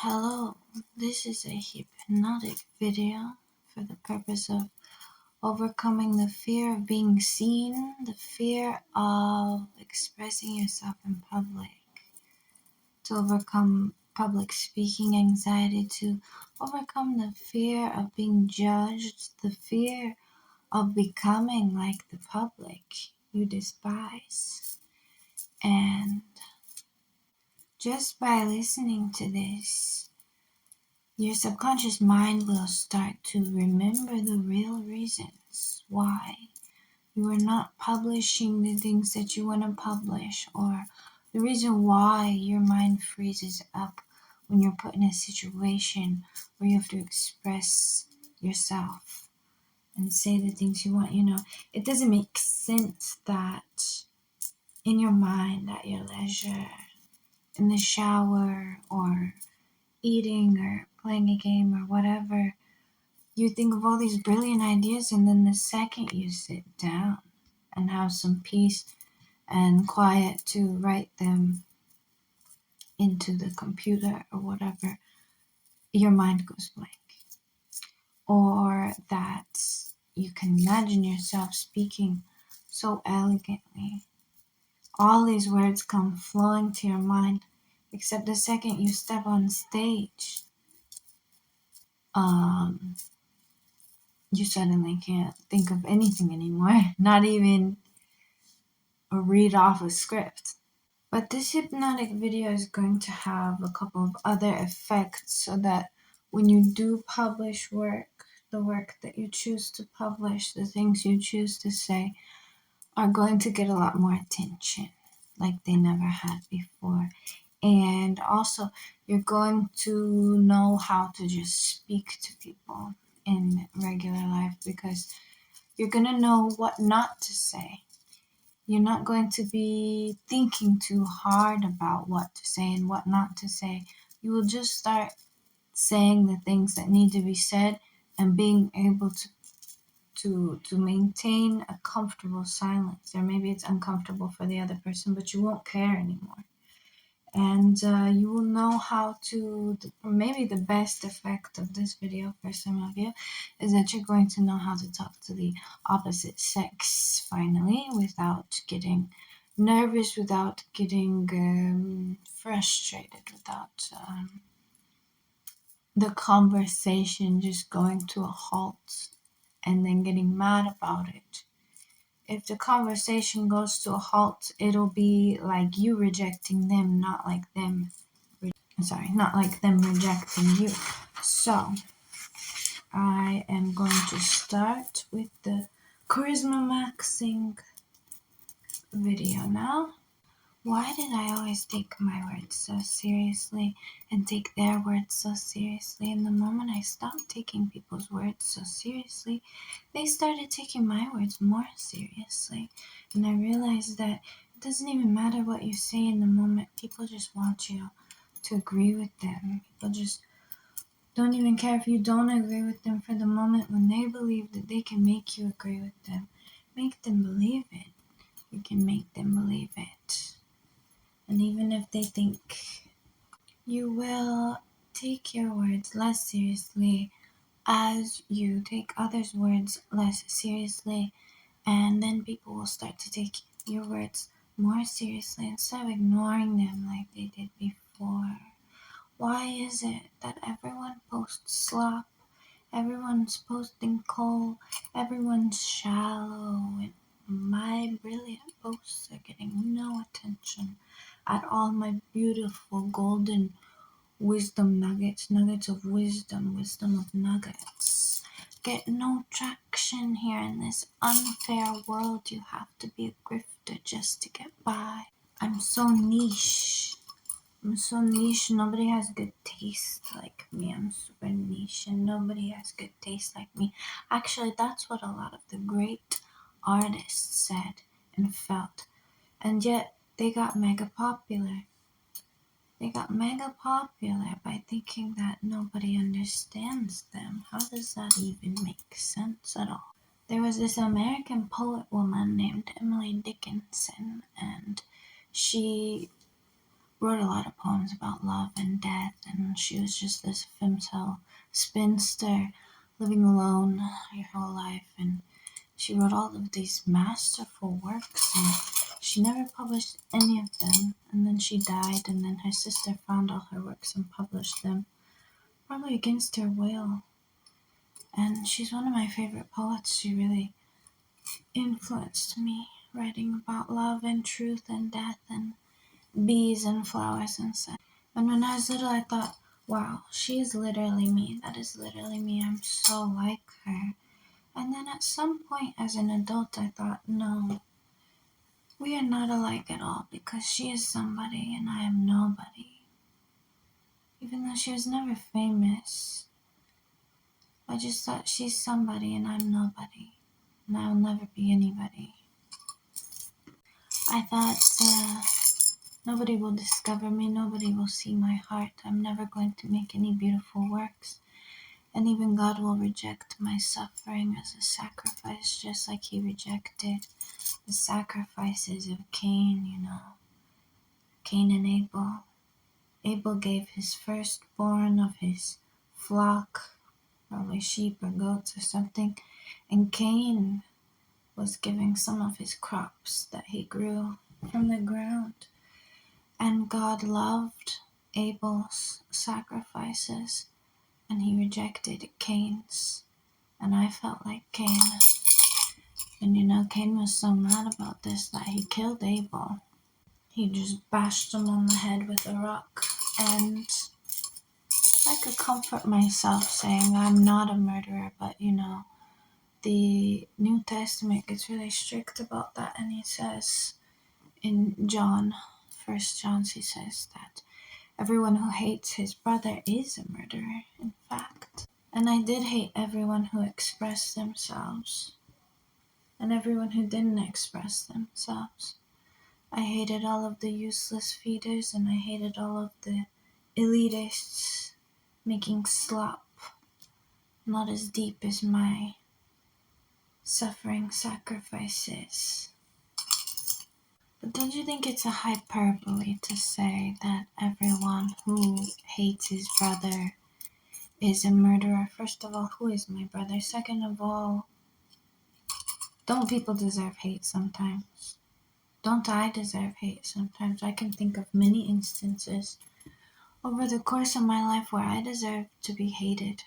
Hello, this is a hypnotic video for the purpose of overcoming the fear of being seen, the fear of expressing yourself in public, to overcome public speaking anxiety, to overcome the fear of being judged, the fear of becoming like the public you despise. And just by listening to this, your subconscious mind will start to remember the real reasons why you are not publishing the things that you want to publish, or the reason why your mind freezes up when you're put in a situation where you have to express yourself and say the things you want. It doesn't make sense that in your mind, at your leisure, in the shower, or eating or playing a game or whatever, you think of all these brilliant ideas, and then the second you sit down and have some peace and quiet to write them into the computer or whatever, your mind goes blank. Or that you can imagine yourself speaking so elegantly. All these words come flowing to your mind, except the second you step on stage, you suddenly can't think of anything anymore, not even read off a script. But this hypnotic video is going to have a couple of other effects so that when you do publish work, the work that you choose to publish, the things you choose to say, are going to get a lot more attention like they never had before. And also, you're going to know how to just speak to people in regular life, because you're going to know what not to say. You're not going to be thinking too hard about what to say and what not to say. You will just start saying the things that need to be said and being able to maintain a comfortable silence. Or maybe it's uncomfortable for the other person, but you won't care anymore. And you will know how to, maybe the best effect of this video for some of you is that you're going to know how to talk to the opposite sex finally, without getting nervous, without getting frustrated, without the conversation just going to a halt and then getting mad about it. If the conversation goes to a halt, it'll be like you rejecting them, not like them rejecting you. So, I am going to start with the charisma maxing video now. Why did I always take my words so seriously and take their words so seriously? And the moment I stopped taking people's words so seriously, they started taking my words more seriously. And I realized that it doesn't even matter what you say in the moment. People just want you to agree with them. People just don't even care if you don't agree with them for the moment. When they believe that they can make you agree with them, make them believe it. You can make them believe it. And even if they think you will take your words less seriously as you take others' words less seriously, and then people will start to take your words more seriously instead of ignoring them like they did before. Why is it that everyone posts slop, everyone's posting coal, everyone's shallow, and my brilliant posts are getting no attention at all? My beautiful golden wisdom nuggets of wisdom of nuggets get no traction here in this unfair world. You have to be a grifter just to get by. I'm so niche. Nobody has good taste like me. I'm super niche and nobody has good taste like me. Actually, that's what a lot of the great artists said and felt. And yet, they got mega popular. They got mega popular by thinking that nobody understands them. How does that even make sense at all? There was this American poet woman named Emily Dickinson, and she wrote a lot of poems about love and death and she was just this female spinster living alone her whole life, and she wrote all of these masterful works, and she never published any of them. And then she died, and then her sister found all her works and published them, probably against her will. And she's one of my favorite poets. She really influenced me, writing about love and truth and death and bees and flowers and such. And when I was little, I thought, wow, she is literally me. That is literally me. I'm so like her. And then at some point as an adult, I thought, no, we are not alike at all, because she is somebody and I am nobody. Even though she was never famous, I just thought she's somebody and I'm nobody. And I'll never be anybody. I thought nobody will discover me, nobody will see my heart. I'm never going to make any beautiful works. And even God will reject my suffering as a sacrifice, just like he rejected the sacrifices of Cain, Cain and Abel. Abel gave his firstborn of his flock, probably sheep or goats or something, and Cain was giving some of his crops that he grew from the ground. And God loved Abel's sacrifices, and he rejected Cain's. And I felt like Cain. And Cain was so mad about this that he killed Abel. He just bashed him on the head with a rock. And I could comfort myself saying I'm not a murderer, but the New Testament gets really strict about that, and he says in First John, he says that everyone who hates his brother is a murderer, in fact. And I did hate everyone who expressed themselves, and everyone who didn't express themselves. I hated all of the useless feeders, and I hated all of the elitists making slop not as deep as my suffering sacrifices. But don't you think it's a hyperbole to say that everyone who hates his brother is a murderer? First of all, who is my brother? Second of all, don't people deserve hate sometimes? Don't I deserve hate sometimes? I can think of many instances over the course of my life where I deserve to be hated.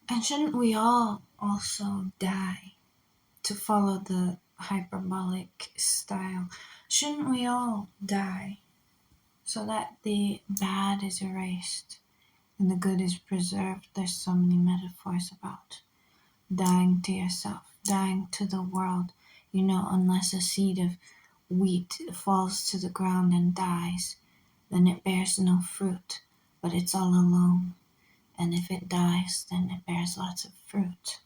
And shouldn't we all also die, to follow the hyperbolic style? Shouldn't we all die so that the bad is erased and the good is preserved? There's so many metaphors about dying to yourself, dying to the world. Unless a seed of wheat falls to the ground and dies, then it bears no fruit, but it's all alone. And if it dies, then it bears lots of fruit.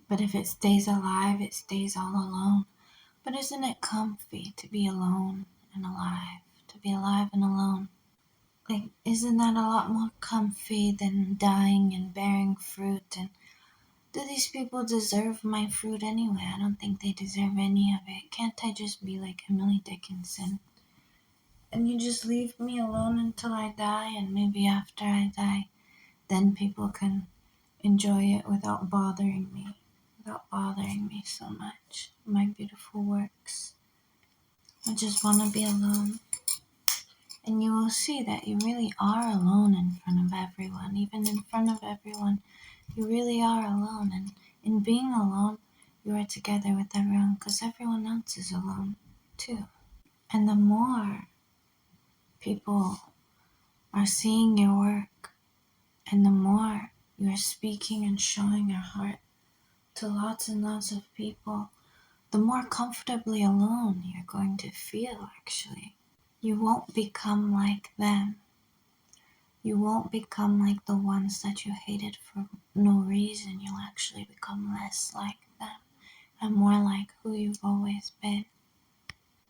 But if it stays alive, it stays all alone. But isn't it comfy to be alone and alive? To be alive and alone. Isn't that a lot more comfy than dying and bearing fruit? And do these people deserve my fruit anyway? I don't think they deserve any of it. Can't I just be like Emily Dickinson? And you just leave me alone until I die, and maybe after I die, then people can enjoy it without bothering me so much. My beautiful works. I just want to be alone. And you will see that you really are alone in front of everyone. Even in front of everyone, you really are alone. And in being alone, you are together with everyone, because everyone else is alone too. And the more people are seeing your work, and the more you are speaking and showing your heart to lots and lots of people, the more comfortably alone you're going to feel, actually. You won't become like them. You won't become like the ones that you hated for no reason. You'll actually become less like them and more like who you've always been.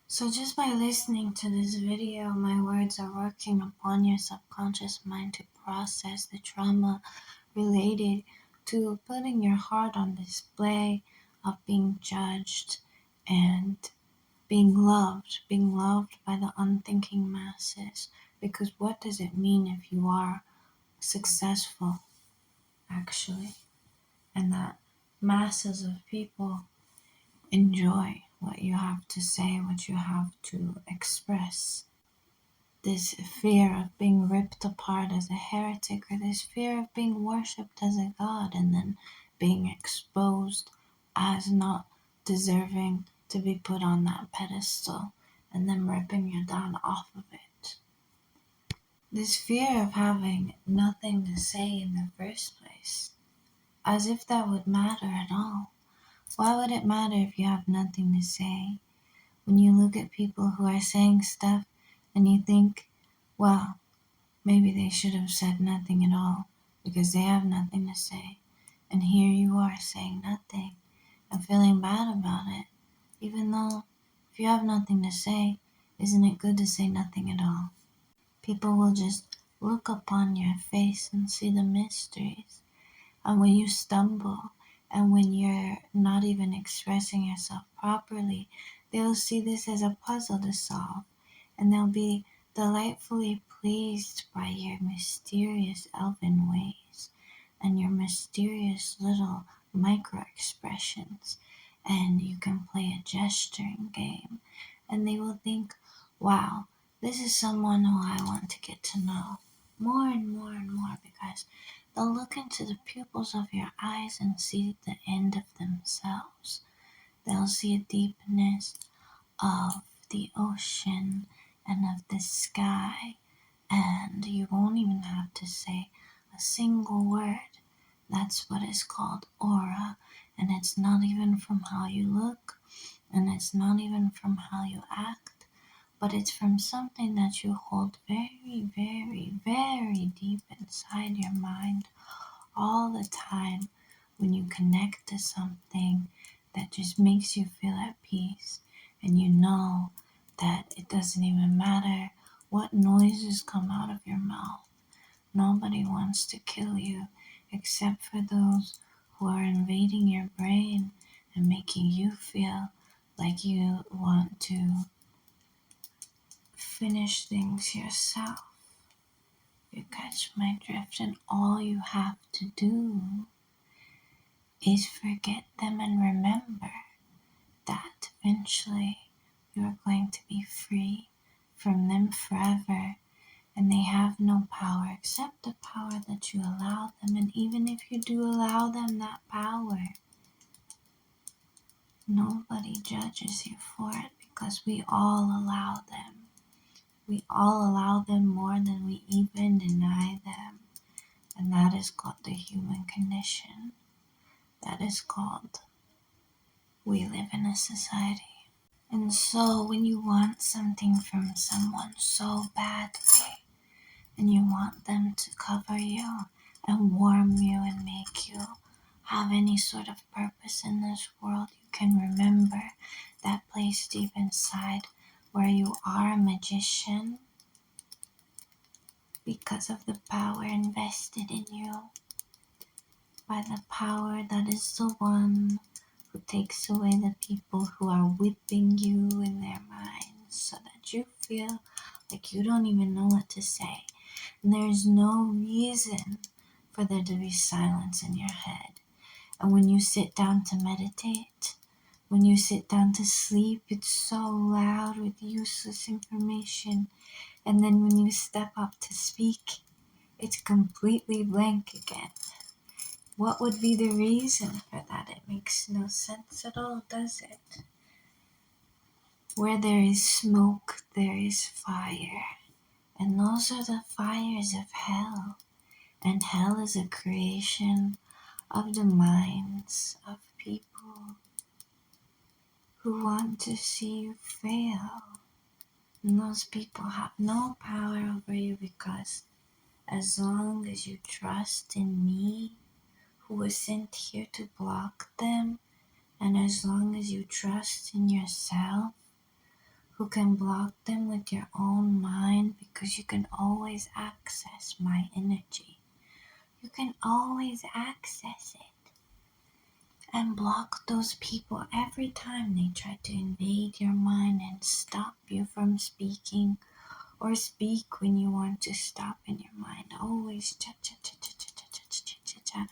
So just by listening to this video, my words are working upon your subconscious mind to process the trauma related to putting your heart on display, of being judged, and being loved by the unthinking masses. Because what does it mean if you are successful, actually, and that masses of people enjoy what you have to say, what you have to express? This fear of being ripped apart as a heretic, or this fear of being worshipped as a god and then being exposed as not deserving to be put on that pedestal and then ripping you down off of it. This fear of having nothing to say in the first place, as if that would matter at all. Why would it matter if you have nothing to say? When you look at people who are saying stuff and you think, well, maybe they should have said nothing at all because they have nothing to say. And here you are saying nothing and feeling bad about it. Even though if you have nothing to say, isn't it good to say nothing at all? People will just look upon your face and see the mysteries. And when you stumble and when you're not even expressing yourself properly, they'll see this as a puzzle to solve. And they'll be delightfully pleased by your mysterious elven ways and your mysterious little micro expressions. And you can play a gesturing game. And they will think, wow, this is someone who I want to get to know more and more and more, because they'll look into the pupils of your eyes and see the end of themselves. They'll see a deepness of the ocean and of the sky, and you won't even have to say a single word. That's what is called aura, and it's not even from how you look, and it's not even from how you act, but it's from something that you hold very, very, very deep inside your mind all the time when you connect to something that just makes you feel at peace, and you know that it doesn't even matter what noises come out of your mouth. Nobody wants to kill you except for those who are invading your brain and making you feel like you want to finish things yourself. You catch my drift, and all you have to do is forget them and remember that eventually you are going to be free from them forever, and they have no power except the power that you allow them. And even if you do allow them that power, nobody judges you for it, because we all allow them. We all allow them more than we even deny them. And that is called the human condition. That is called we live in a society. And so when you want something from someone so badly, and you want them to cover you and warm you and make you have any sort of purpose in this world, you can remember that place deep inside where you are a magician because of the power invested in you by the power that is the one who takes away the people who are whipping you in their minds so that you feel like you don't even know what to say. And there's no reason for there to be silence in your head. And when you sit down to meditate, when you sit down to sleep, it's so loud with useless information. And then when you step up to speak, it's completely blank again. What would be the reason for that? It makes no sense at all, does it? Where there is smoke, there is fire. And those are the fires of hell. And hell is a creation of the minds of people who want to see you fail. And those people have no power over you, because as long as you trust in me, who was sent here to block them, and as long as you trust in yourself, who can block them with your own mind, because you can always access my energy. You can always access it. and block those people every time they try to invade your mind and stop you from speaking, or speak when you want to stop in your mind. Always chat, chat, chat, chat, chat, chat, chat, chat, chat, chat.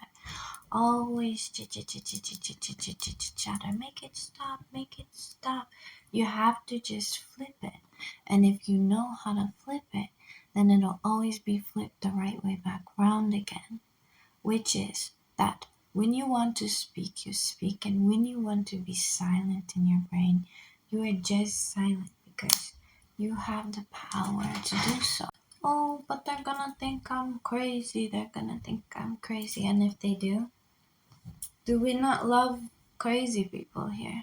Always chat, chat, chat, chat, chat, chat, chat, chat, chat, chatter. Make it stop, make it stop. You have to just flip it. And if you know how to flip it, then it'll always be flipped the right way back round again. Which is that when you want to speak, you speak. And when you want to be silent in your brain, you are just silent because you have the power to do so. Oh, but they're gonna think I'm crazy. They're gonna think I'm crazy. And if they do we not love crazy people here?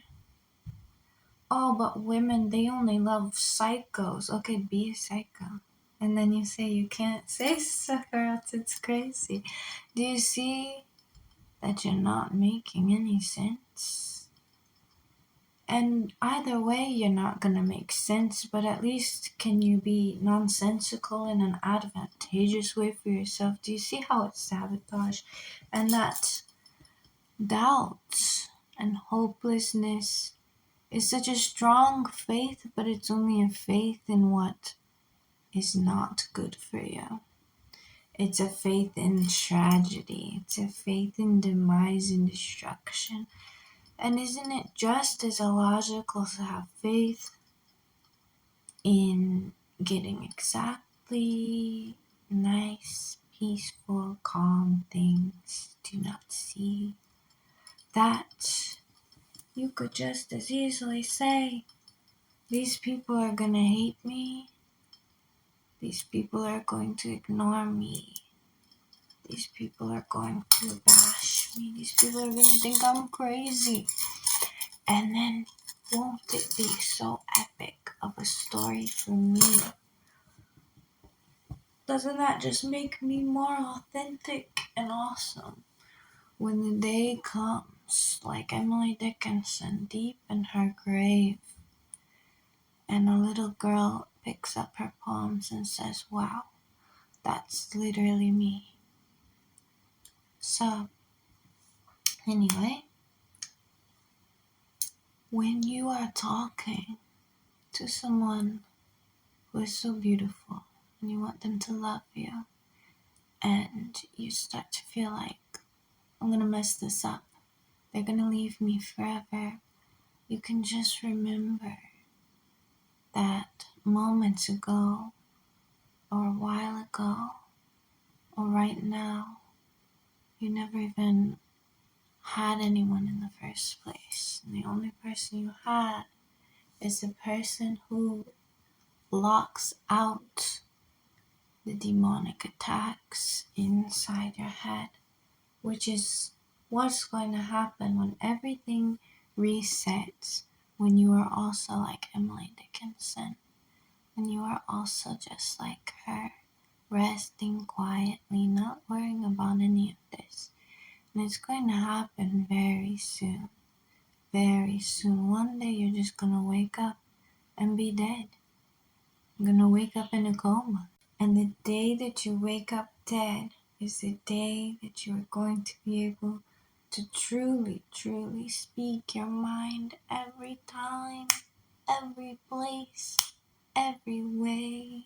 Oh, but women, they only love psychos. Okay, be a psycho. And then you say you can't say so or else it's crazy. Do you see that you're not making any sense? And either way, you're not gonna make sense, but at least can you be nonsensical in an advantageous way for yourself? Do you see how it's sabotage? And that doubt and hopelessness is such a strong faith, but it's only a faith in what is not good for you. It's a faith in tragedy. It's a faith in demise and destruction. And isn't it just as illogical to have faith in getting exactly nice, peaceful, calm things do not see? That you could just as easily say, these people are gonna hate me. These people are going to ignore me. These people are going to bash me. These people are gonna think I'm crazy. And then won't it be so epic of a story for me? Doesn't that just make me more authentic and awesome? When the day comes, like Emily Dickinson, deep in her grave, and a little girl picks up her poems and says, wow, that's literally me. So, anyway, when you are talking to someone who is so beautiful and you want them to love you, and you start to feel like, I'm gonna mess this up, they're gonna leave me forever, you can just remember that moments ago, or a while ago, or right now, you never even had anyone in the first place. And the only person you had is the person who blocks out the demonic attacks inside your head, which is what's going to happen when everything resets, when you are also like Emily Dickinson, when you are also just like her, resting quietly, not worrying about any of this. And it's going to happen very soon. Very soon. One day you're just gonna wake up and be dead. You're gonna wake up in a coma. And the day that you wake up dead is the day that you're going to be able to truly, truly speak your mind every time, every place, every way,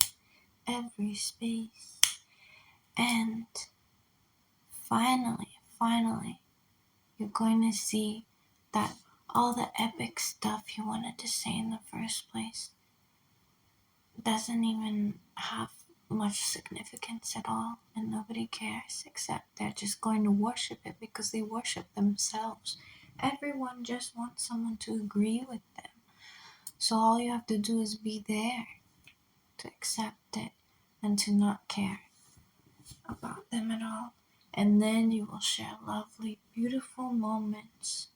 every space. And finally, you're going to see that all the epic stuff you wanted to say in the first place doesn't even have much significance at all, and nobody cares, except they're just going to worship it because they worship themselves. Everyone just wants someone to agree with them. So all you have to do is be there to accept it and to not care about them at all. And then you will share lovely, beautiful moments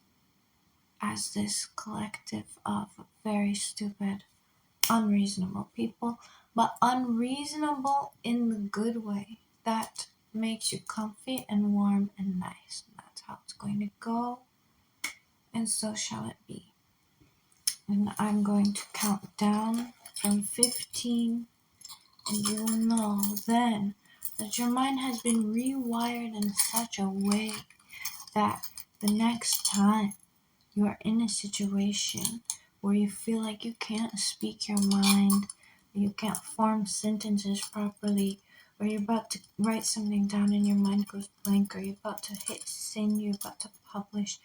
as this collective of very stupid, unreasonable people, but unreasonable in the good way that makes you comfy and warm and nice. And that's how it's going to go, and so shall it be. And I'm going to count down from 15, and you will know then that your mind has been rewired in such a way that the next time you are in a situation where you feel like you can't speak your mind, you can't form sentences properly, or you're about to write something down and your mind goes blank, or you're about to hit send, you're about to publish,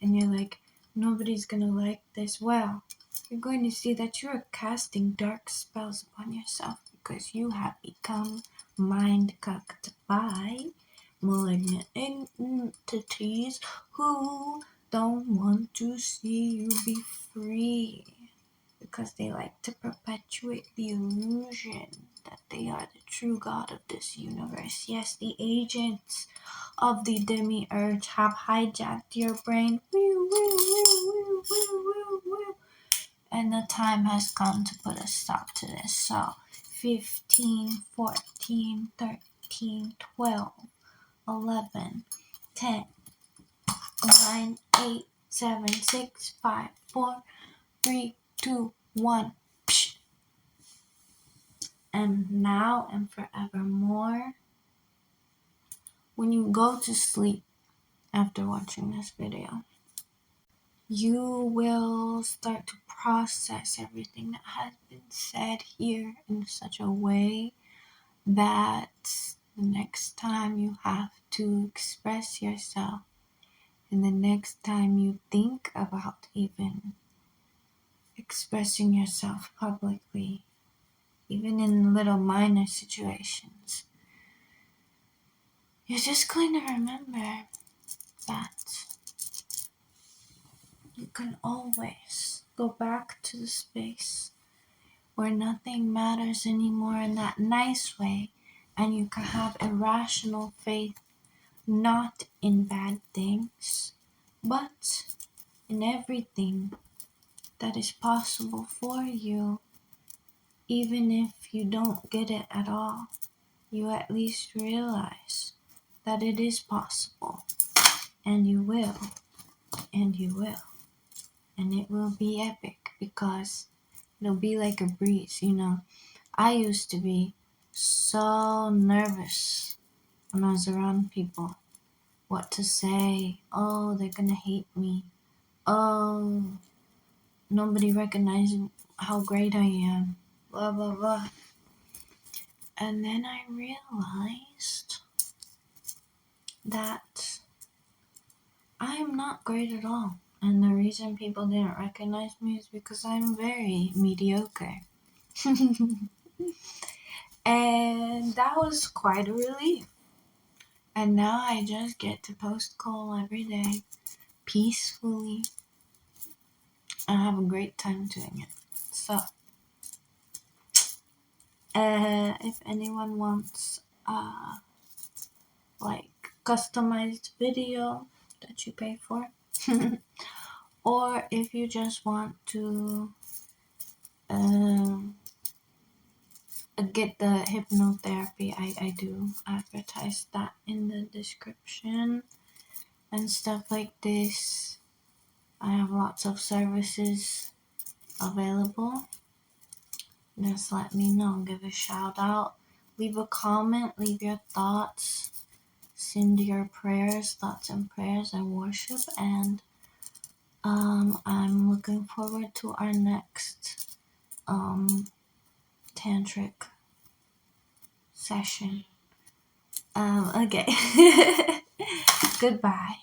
and you're like, nobody's gonna like this. Well, you're going to see that you are casting dark spells upon yourself because you have become mind-cucked by malignant entities who don't want to see you be free because they like to perpetuate the illusion that they are the true God of this universe. Yes, the agents of the demiurge have hijacked your brain. Woo, woo, woo, woo, woo, woo, woo. And the time has come to put a stop to this. So 15, 14, 13, 12, 11, 10, 9, 8, 7, 6, 5, 4, 3, 2, 1. Psh. And now and forevermore, when you go to sleep after watching this video, you will start to process everything that has been said here in such a way that the next time you have to express yourself and the next time you think about even expressing yourself publicly, even in little minor situations, you're just going to remember that you can always go back to the space where nothing matters anymore in that nice way, and you can have irrational faith not in bad things, but in everything that is possible for you. Even if you don't get it at all, you at least realize that it is possible, and you will, and you will. And it will be epic because it'll be like a breeze, I used to be so nervous when I was around people. What to say? Oh, they're gonna hate me. Oh, nobody recognizes how great I am. Blah, blah, blah. And then I realized that I am not great at all. And the reason people didn't recognize me is because I'm very mediocre. And that was quite a relief. And now I just get to post call every day peacefully and have a great time doing it. So, if anyone wants like customized video that you pay for, or if you just want to get the hypnotherapy, I do advertise that in the description and stuff like this. I have lots of services available. Just let me know, give a shout out, leave a comment, leave your thoughts, send your prayers, thoughts and prayers and worship, and I'm looking forward to our next tantric session. Okay. Goodbye.